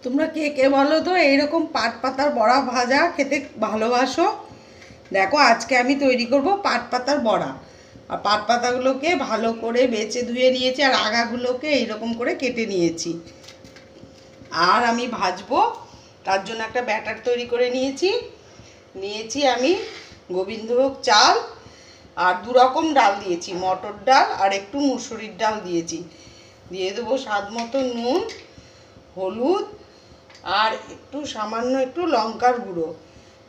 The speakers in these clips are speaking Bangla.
তোমরা কে কে বলো তো এইরকম পাট পাতার বড়া ভাজা খেতে ভালোবাসো? দেখো আজকে আমি তৈরি করব পাট পাতার বড়া। আর পাট পাতাগুলোকে ভালো করে বেছে ধুয়ে নিয়েছি, আর আগাগুলোকে এইরকম করে কেটে নিয়েছি। আর আমি ভাজবো, তার জন্য একটা ব্যাটার তৈরি করে নিয়েছি আমি গোবিন্দভোগ চাল আর 2 রকম ডাল দিয়েছি, মটর ডাল আর একটু মুসুরির ডাল দিয়েছি। দিয়ে দেবো স্বাদ মতো নুন, হলুদ আর সামান্য একটু লঙ্কার গুঁড়ো।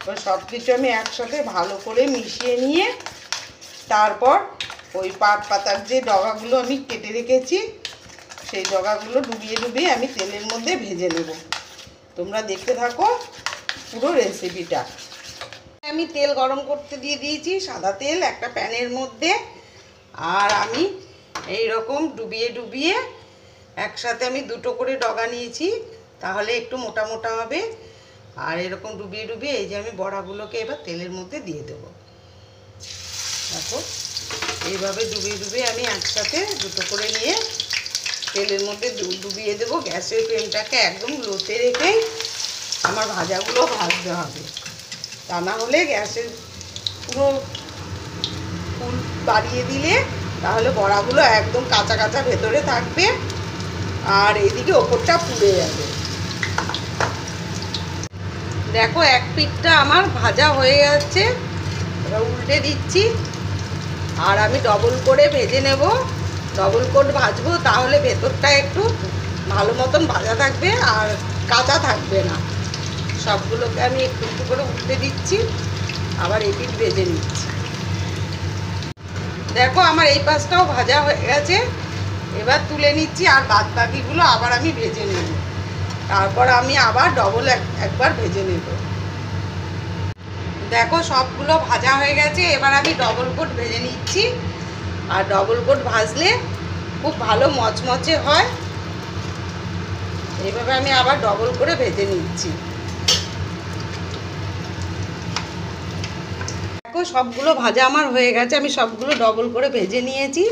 এবার সব কিছু আমি একসাথে ভালো করে মিশিয়ে নিয়ে তারপর ওই পাট পাতার যে ডগাগুলো আমি কেটে রেখেছি সেই ডগাগুলো ডুবিয়ে আমি তেলের মধ্যে ভেজে নেব। তোমরা দেখতে থাকো পুরো রেসিপিটা। আমি তেল গরম করতে দিয়ে দিয়েছি, সাদা তেল একটা প্যানের মধ্যে। আর আমি এই রকম ডুবিয়ে একসাথে আমি 2টো করে ডগা নিয়েছি, তাহলে একটু মোটা মোটা হবে। আর এরকম ডুবিয়ে এই যে আমি বড়াগুলোকে এবার তেলের মধ্যে দিয়ে দেবো। দেখো এইভাবে ডুবিয়ে আমি একসাথে 2টো করে নিয়ে তেলের মধ্যে ডুবিয়ে দেবো। গ্যাসের ফ্লেমটাকে একদম লোতে রেখেই আমার ভাজাগুলো ভাজতে হবে, তা না হলে গ্যাসের পুরো ফুল বাড়িয়ে দিলে তাহলে বড়াগুলো একদম কাঁচা কাঁচা ভেতরে থাকবে আর এদিকে ওপরটা পুড়ে যাবে। দেখো এক পিঠটা আমার ভাজা হয়ে যাচ্ছে, এবার উল্টে দিচ্ছি। আর আমি ডবল করে ভেজে নেব, ডবল কোট ভাজবো, তাহলে ভেতরটা একটু ভালো মতন ভাজা থাকবে আর কাঁচা থাকবে না। সবগুলোকে আমি একটু একটু করে উল্টে দিচ্ছি, আবার এই পিঠ ভেজে নিচ্ছি। দেখো আমার এই পাশটাও ভাজা হয়ে গেছে, এবার তুলে নিচ্ছি। আর বাদ বাকিগুলো আবার আমি ভেজে নেব, তারপর আমি আবার ডবল একবার ভেজে নেব। দেখো সবগুলো ভাজা হয়ে গেছে, এবার আমি ডবল কোট ভেজে নিচ্ছি। আর ডবল কোট ভাজলে খুব ভালো মচমচে হয়। এইভাবে আমি আবার ডবল করে ভেজে নিচ্ছি। দেখো সবগুলো ভাজা আমার হয়ে গেছে, আমি সবগুলো ডবল করে ভেজে নিয়েছি।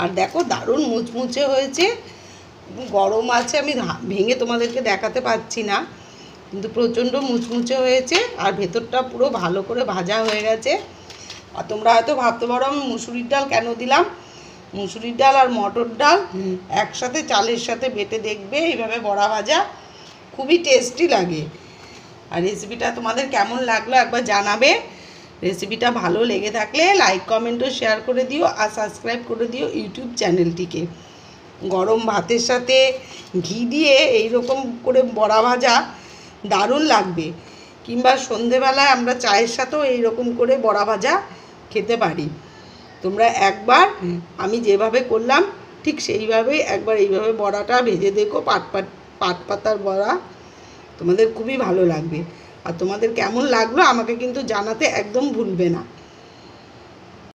আর দেখো দারুণ মুচমুচে হয়েছে, গরম আছে, আমি ভেঙে তোমাদেরকে দেখাতে পাচ্ছি না, কিন্তু প্রচণ্ড মুচমুচে হয়েছে। আর ভেতরটা পুরো ভালো করে ভাজা হয়ে গেছে। আর তোমরা হয়তো ভাবতে পারো আমি মুসুরির ডাল কেন দিলাম। মুসুরির ডাল আর মটর ডাল একসাথে চালের সাথে বেটে দেখবে, এইভাবে বড়া ভাজা খুবই টেস্টি লাগে। আর রেসিপিটা তোমাদের কেমন লাগলো একবার জানাবে। রেসিপিটা ভালো লেগে থাকলে লাইক কমেন্ট ও শেয়ার করে দিও, আর সাবস্ক্রাইব করে দিও ইউটিউব চ্যানেলটিকে। গরম ভাতের সাথে ঘি দিয়ে এইরকম করে বড়া ভাজা দারুণ লাগবে, কিংবা সন্ধেবেলায় আমরা চায়ের সাথেও এইরকম করে বড়া ভাজা খেতে পারি। তোমরা একবার আমি যেভাবে করলাম ঠিক সেইভাবেই একবার এইভাবে বড়াটা ভেজে দেখো, পাট পাতার বড়া, তোমাদের খুবই ভালো লাগবে। আর তোমাদের কেমন লাগলো আমাকে কিন্তু জানাতে একদম ভুলবে না।